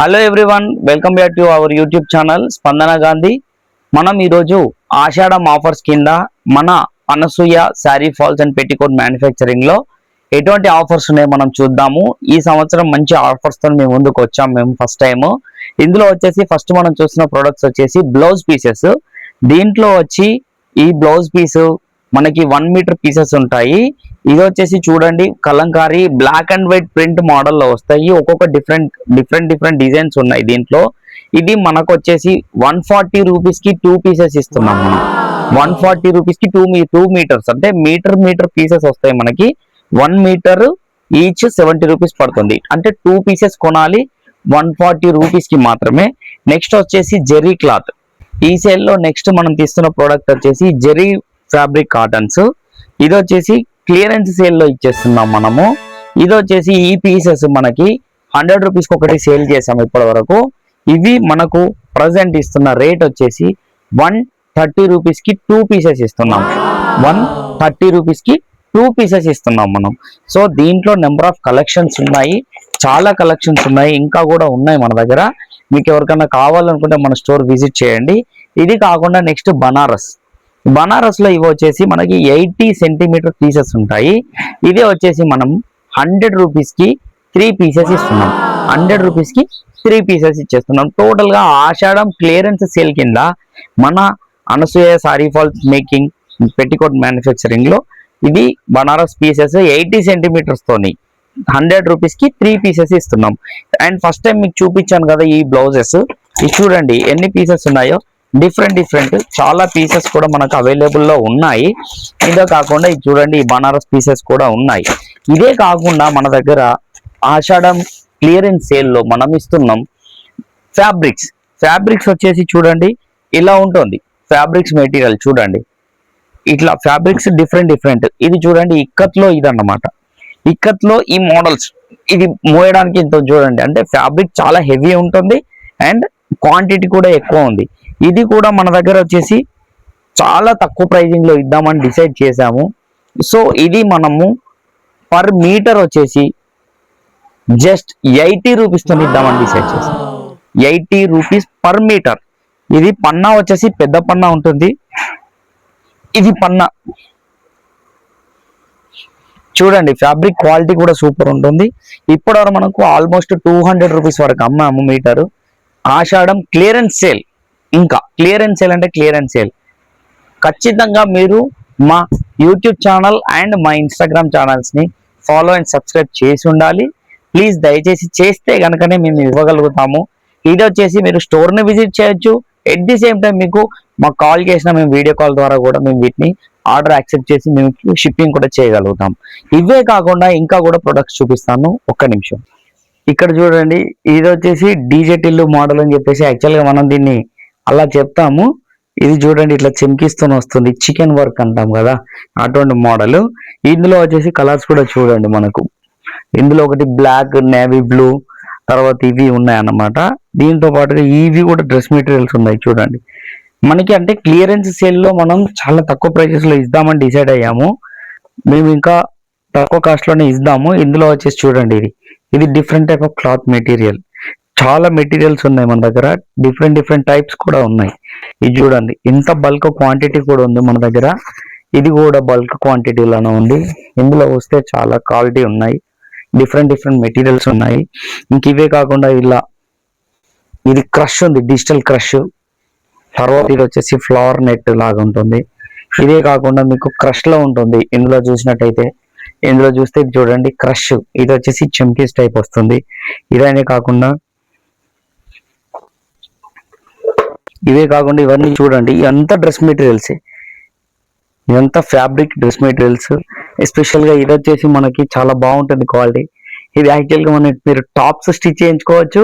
Hello everyone, welcome back to our YouTube channel Spandana Gandhi. మనం ఈరోజు Ashadham offers కింద మన Anasuya sari falls and petticoat manufacturing లో ఎటువంటి ఆఫర్స్ ఉన్నాయో మనం చూద్దాము. ఈ సంవత్సరం మంచి ఆఫర్స్ తో మేము ముందుకు వచ్చాము. మేము ఫస్ట్ టైం ఇందులో వచ్చేసి ఫస్ట్ మనం చూస్తున్న ప్రొడక్ట్స్ వచ్చేసి బ్లౌజ్ పీసెస్. దీంట్లో వచ్చి ఈ బ్లౌజ్ పీస్ మనకి 1 మీటర్ పీసెస్ ఉంటాయి. ఇది వచ్చేసి చూడండి, Kalamkari black and white print మోడల్లో వస్తాయి. ఒక్కొక్క డిఫరెంట్ డిజైన్స్ ఉన్నాయి దీంట్లో. ఇది మనకు వచ్చేసి 140 రూపీస్ కి 2 పీసెస్ ఇస్తున్నాం మనం. 140 రూపీస్ కి 2 మీటర్స్ అంటే మీటర్ పీసెస్ వస్తాయి మనకి. 1 మీటర్ ఈచ్ 70 రూపీస్ పడుతుంది. అంటే 2 పీసెస్ కొనాలి 140 రూపీస్ కి మాత్రమే. నెక్స్ట్ వచ్చేసి జెరీ క్లాత్. ఈ సేల్ లో నెక్స్ట్ మనం తీస్తున్న ప్రోడక్ట్ వచ్చేసి జెరీ ఫ్యాబ్రిక్ కాటన్స్. ఇది వచ్చేసి క్లియరెన్స్ సేల్ లో ఇచ్చేస్తున్నాం మనము. ఇది వచ్చేసి ఈ పీసెస్ మనకి 100 రూపీస్ కి ఒకటి సేల్ చేసాం ఇప్పటి వరకు. ఇవి మనకు ప్రజెంట్ ఇస్తున్న రేట్ వచ్చేసి 130 రూపీస్ కి 2 పీసెస్ ఇస్తున్నాం. 130 రూపీస్ కి 2 పీసెస్ ఇస్తున్నాం మనం. సో దీంట్లో నెంబర్ ఆఫ్ కలెక్షన్స్ ఉన్నాయి, చాలా కలెక్షన్స్ ఉన్నాయి, ఇంకా కూడా ఉన్నాయి మన దగ్గర. మీకు ఎవరికైనా కావాలనుకుంటే మన స్టోర్ విజిట్ చేయండి. ఇది కాకుండా నెక్స్ట్ బనారస్ లో ఇవి వచ్చేసి మనకి 80 సెంటీమీటర్ పీసెస్ ఉంటాయి. ఇదే వచ్చేసి మనం 100 రూపీస్ కి 3 పీసెస్ ఇస్తున్నాం. 100 రూపీస్ కి 3 పీసెస్ ఇచ్చేస్తున్నాం. టోటల్ గా ఆషాఢం క్లియరెన్స్ సేల్ కింద మన Anasuya sari falls making petticoat manufacturing లో ఇది బనారస్ పీసెస్ 80 సెంటీమీటర్స్ తోని 100 రూపీస్ కి 3 పీసెస్ ఇస్తున్నాం. అండ్ ఫస్ట్ టైం మీకు చూపించాను కదా ఈ బ్లౌజెస్. ఇది చూడండి ఎన్ని పీసెస్ ఉన్నాయో. డిఫరెంట్ చాలా పీసెస్ కూడా మనకు అవైలబుల్ లో ఉన్నాయి. ఇదే కాకుండా ఇది చూడండి, ఈ బనారస్ పీసెస్ కూడా ఉన్నాయి. ఇదే కాకుండా మన దగ్గర ఆషాఢం క్లియరెన్స్ సేల్ లో మనం ఇస్తున్నాం ఫ్యాబ్రిక్స్ వచ్చేసి చూడండి ఇలా ఉంటుంది. ఫ్యాబ్రిక్స్ మెటీరియల్ చూడండి, ఇట్లా ఫ్యాబ్రిక్స్ డిఫరెంట్. ఇది చూడండి ఇక్కత్లో, ఇదన్నమాట ఇక్కత్లో ఈ మోడల్స్. ఇది మోయడానికి ఇంత చూడండి, అంటే ఫ్యాబ్రిక్ చాలా హెవీ ఉంటుంది అండ్ క్వాంటిటీ కూడా ఎక్కువ ఉంది. ఇది కూడా మన దగ్గర వచ్చేసి చాలా తక్కువ ప్రైజింగ్ లో ఇద్దామని డిసైడ్ చేసాము. సో ఇది మనము పర్ మీటర్ వచ్చేసి జస్ట్ 80 రూపీస్ తో ఇద్దామని డిసైడ్ చేసాం. 80 రూపీస్ పర్ మీటర్. ఇది పన్నా వచ్చేసి పెద్ద పన్నా ఉంటుంది. ఇది పన్నా చూడండి, ఫ్యాబ్రిక్ క్వాలిటీ కూడా సూపర్ ఉంటుంది. ఇప్పటివరకు మనకు ఆల్మోస్ట్ 200 రూపీస్ వరకు అమ్మాము మీటరు. ఆషాఢం క్లియరెన్స్ సేల్. ఇంకా క్లియరెన్స్ సేల్ అంటే క్లియరెన్స్ సేల్. ఖచ్చితంగా మీరు మా యూట్యూబ్ ఛానల్ అండ్ మా ఇన్స్టాగ్రామ్ ఛానల్స్ ని ఫాలో అండ్ సబ్స్క్రైబ్ చేసి ఉండాలి. ప్లీజ్ దయచేసి చేస్తే కనుకనే మేము ఇవ్వగలుగుతాము. ఇది వచ్చేసి మీరు స్టోర్ ని విజిట్ చేయొచ్చు. ఎట్ ది సేమ్ టైం మీకు మాకు కాల్ చేసిన మేము వీడియో కాల్ ద్వారా కూడా మేము వీటిని ఆర్డర్ యాక్సెప్ట్ చేసి మేము షిప్పింగ్ కూడా చేయగలుగుతాం. ఇవే కాకుండా ఇంకా కూడా ప్రొడక్ట్స్ చూపిస్తాను, ఒక్క నిమిషం. ఇక్కడ చూడండి, ఇది వచ్చేసి డీజే టిల్లు మోడల్ అని చెప్పేసి యాక్చువల్ గా మనం దీన్ని అలా చెప్తాము. ఇది చూడండి ఇట్లా చెమ్కిస్తూనే వస్తుంది, చికెన్ వర్క్ అంటాం కదా అటువంటి మోడల్. ఇందులో వచ్చేసి కలర్స్ కూడా చూడండి మనకు. ఇందులో ఒకటి బ్లాక్, నేవీ బ్లూ, తర్వాత ఇవి ఉన్నాయి అన్నమాట. దీంతో పాటుగా ఇవి కూడా డ్రెస్ మెటీరియల్స్ ఉన్నాయి చూడండి మనకి. అంటే క్లియరెన్స్ సేల్ లో మనం చాలా తక్కువ ప్రైజెస్ లో ఇద్దామని డిసైడ్ అయ్యాము. మేము ఇంకా తక్కువ కాస్ట్ లోనే ఇద్దాము. ఇందులో వచ్చేసి చూడండి, ఇది different type of cloth material. చాలా మెటీరియల్స్ ఉన్నాయి మన దగ్గర, డిఫరెంట్ టైప్స్ కూడా ఉన్నాయి. ఇది చూడండి, ఇంత బల్క్ క్వాంటిటీ కూడా ఉంది మన దగ్గర. ఇది కూడా బల్క్ క్వాంటిటీలోనే ఉంది. ఇందులో వస్తే చాలా క్వాలిటీ ఉన్నాయి, డిఫరెంట్ మెటీరియల్స్ ఉన్నాయి. ఇంక ఇవే కాకుండా ఇలా ఇది క్రష్ ఉంది, డిజిటల్ క్రష్. తర్వాత ఇది వచ్చేసి ఫ్లవర్ నెట్ లాగా ఉంటుంది. ఇదే కాకుండా మీకు క్రష్ లో ఉంటుంది. ఇందులో చూసినట్టయితే, ఇందులో చూస్తే చూడండి క్రష్. ఇది వచ్చేసి చెమ్కీస్ టైప్ వస్తుంది. ఇదనే కాకుండా ఇవే కాకుండా ఇవన్నీ చూడండి, ఇదంతా డ్రెస్ మెటీరియల్స్, ఇదంతా ఫ్యాబ్రిక్ డ్రెస్ మెటీరియల్స్. ఎస్పెషల్ గా ఇది వచ్చేసి మనకి చాలా బాగుంటుంది క్వాలిటీ. ఇది యాక్చువల్ గా మీరు టాప్స్ స్టిచ్ చేయించుకోవచ్చు,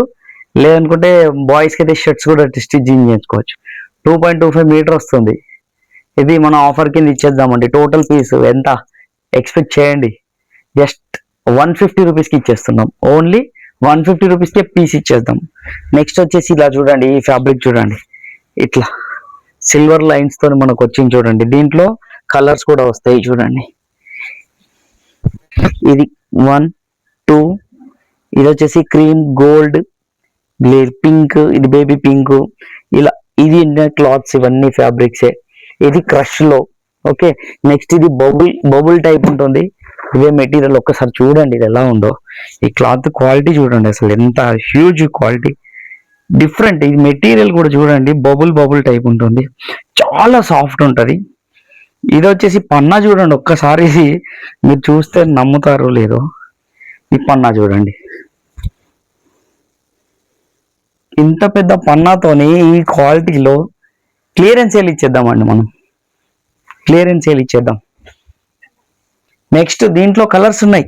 లేదనుకుంటే బాయ్స్ కి అయితే షర్ట్స్ కూడా స్టిచ్చింగ్ చేయించుకోవచ్చు. 2.25 మీటర్ వస్తుంది. ఇది మనం ఆఫర్ కింద ఇచ్చేద్దామండి. టోటల్ పీస్ ఎంత ఎక్స్పెక్ట్ చేయండి, జస్ట్ 150 రూపీస్ కి ఇచ్చేస్తున్నాం. ఓన్లీ 150 రూపీస్ కే పీస్ ఇచ్చేద్దాం. నెక్స్ట్ వచ్చేసి ఇలా చూడండి, ఈ ఫ్యాబ్రిక్ చూడండి, ఇట్లా సిల్వర్ లైన్స్ తో మనకు వచ్చింది చూడండి. దీంట్లో కలర్స్ కూడా వస్తాయి చూడండి. ఇది 1 2, ఇది వచ్చేసి క్రీమ్ గోల్డ్, గ్లేర్ పింక్, ఇది బేబీ పింక్, ఇలా ఇది క్లాత్స్ ఇవన్నీ ఫ్యాబ్రిక్సే. ఇది క్రష్ లో. ఓకే, నెక్స్ట్ ఇది బబుల్ టైప్ ఉంటుంది. ఇవే మెటీరియల్ ఒక్కసారి చూడండి ఇది ఎలా ఉందో. ఈ క్లాత్ క్వాలిటీ చూడండి అసలు ఎంత హ్యూజ్ క్వాలిటీ, డిఫరెంట్. ఈ మెటీరియల్ కూడా చూడండి, బబుల్ టైప్ ఉంటుంది, చాలా సాఫ్ట్ ఉంటుంది. ఇది వచ్చేసి పన్నా చూడండి ఒక్కసారి, ఇది మీరు చూస్తే నమ్ముతారో లేదో. ఈ పన్నా చూడండి, ఇంత పెద్ద పన్నాతోని ఈ క్వాలిటీలో క్లియరెన్స్ సేల్ ఇచ్చేద్దామండి మనం, క్లియరెన్స్ సేల్ ఇచ్చేద్దాం. నెక్స్ట్ దీంట్లో కలర్స్ ఉన్నాయి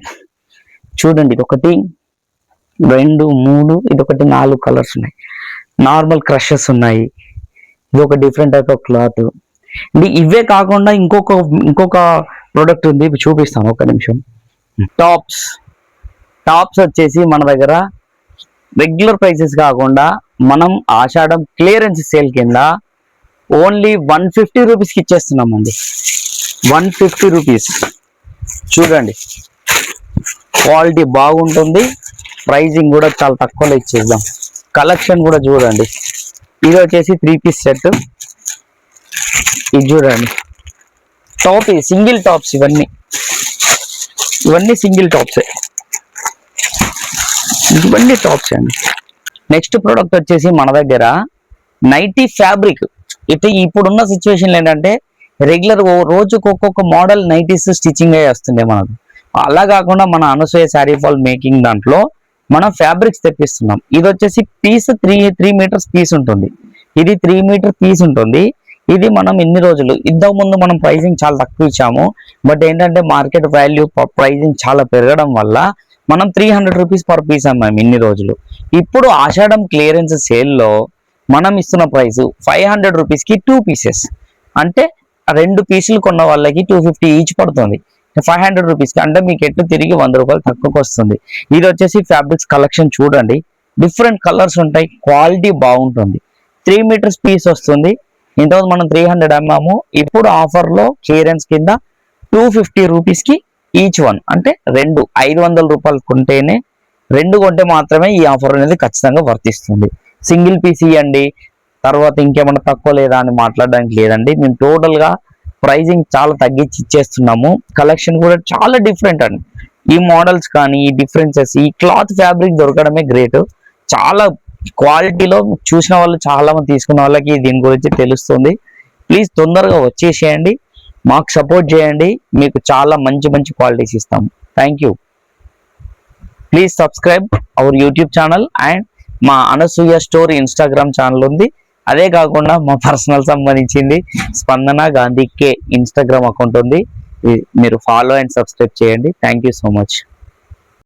చూడండి, ఇది 1 2 3, ఇది 4 కలర్స్ ఉన్నాయి. నార్మల్ క్రషెస్ ఉన్నాయి, ఇది ఒక డిఫరెంట్ టైప్ ఆఫ్ క్లాత్. ఇవే కాకుండా ఇంకొక ప్రోడక్ట్ ఉంది, చూపిస్తాను ఒక నిమిషం. టాప్స్ వచ్చేసి మన దగ్గర రెగ్యులర్ ప్రైసెస్ కాకుండా మనం ఆషాఢం క్లియరెన్స్ సేల్ కింద ఓన్లీ 150 రూపీస్కి ఇచ్చేస్తున్నామండి. 150 రూపీస్. చూడండి క్వాలిటీ బాగుంటుంది, ప్రైజింగ్ కూడా చాలా తక్కువలో ఇచ్చేద్దాం. కలెక్షన్ కూడా చూడండి, ఇది వచ్చేసి 3 పీస్ సెట్. ఇది చూడండి టాప్, సింగిల్ టాప్స్, ఇవన్నీ సింగిల్ టాప్సే, ఇవన్నీ టాప్స్ అండి. నెక్స్ట్ ప్రోడక్ట్ వచ్చేసి మన దగ్గర నైటీ ఫ్యాబ్రిక్. అయితే ఇప్పుడున్న సిచ్యువేషన్ ఏంటంటే రెగ్యులర్ రోజుకు ఒక్కొక్క మోడల్ నైటీస్ స్టిచ్చింగ్ అయ్యి వస్తుండే మనకు. అలా కాకుండా మన అనసూయ శారీ ఫాల్ మేకింగ్ దాంట్లో మనం ఫ్యాబ్రిక్స్ తెప్పిస్తున్నాం. ఇది వచ్చేసి పీస్ 3 మీటర్స్ పీస్ ఉంటుంది, ఇది 3 మీటర్ పీస్ ఉంటుంది. ఇది మనం ఇన్ని రోజులు ఇంతకు ముందు మనం ప్రైజింగ్ చాలా తక్కువ ఇచ్చాము, బట్ ఏంటంటే మార్కెట్ వాల్యూ ప్రైజింగ్ చాలా పెరగడం వల్ల మనం 300 రూపీస్ పర్ పీస్ అమ్మాము ఇన్ని రోజులు. ఇప్పుడు ఆషాఢం క్లియరెన్స్ సేల్లో మనం ఇస్తున్న ప్రైస్ 500 రూపీస్కి 2 పీసెస్, అంటే 2 పీసులు కొన్న వాళ్ళకి 250 ఈచ్ పడుతుంది. 500 రూపీస్కి అంటే మీకు ఎట్టు తిరిగి 100 రూపాయలు తక్కువకి వస్తుంది. ఇది వచ్చేసి ఫ్యాబ్రిక్స్ కలెక్షన్ చూడండి, డిఫరెంట్ కలర్స్ ఉంటాయి, క్వాలిటీ బాగుంటుంది. 3 మీటర్స్ పీస్ వస్తుంది. ఇంతకుముందు మనం 300 అమ్మాము, ఇప్పుడు ఆఫర్లో క్లియరెన్స్ కింద 250 రూపీస్కి ఈచ్ వన్, అంటే 2 500 రూపాయలు కొంటేనే, 2 కొంటే మాత్రమే ఈ ఆఫర్ అనేది ఖచ్చితంగా వర్తిస్తుంది. సింగిల్ పీస్ ఇవ్వండి, తర్వాత ఇంకేమన్నా తక్కువ లేదా అని మాట్లాడడానికి లేదండి. మేము టోటల్గా ప్రైజింగ్ చాలా తగ్గించి ఇచ్చేస్తున్నాము. కలెక్షన్ కూడా చాలా డిఫరెంట్ అండి. ఈ మోడల్స్ కానీ ఈ డిఫరెన్సెస్, ఈ క్లాత్ ఫ్యాబ్రిక్ దొరకడమే గ్రేట్. చాలా క్వాలిటీలో చూసిన వాళ్ళు, చాలా మంది తీసుకున్న వాళ్ళకి దీని గురించి తెలుస్తుంది. ప్లీజ్ తొందరగా వచ్చేసేయండి, మాకు సపోర్ట్ చేయండి, మీకు చాలా మంచి క్వాలిటీస్ ఇస్తాము. Thank you. Please subscribe our YouTube channel and మా అనసూయ స్టోర్ ఇన్స్టాగ్రామ్ ఛానల్ ఉంది. అదే కాకుండా మా పర్సనల్ సంబంధించింది స్పందన గాంధీ కే ఇన్స్టాగ్రామ్ అకౌంట్ ఉంది, మీరు ఫాలో అండ్ సబ్స్క్రైబ్ చేయండి. Thank you so much.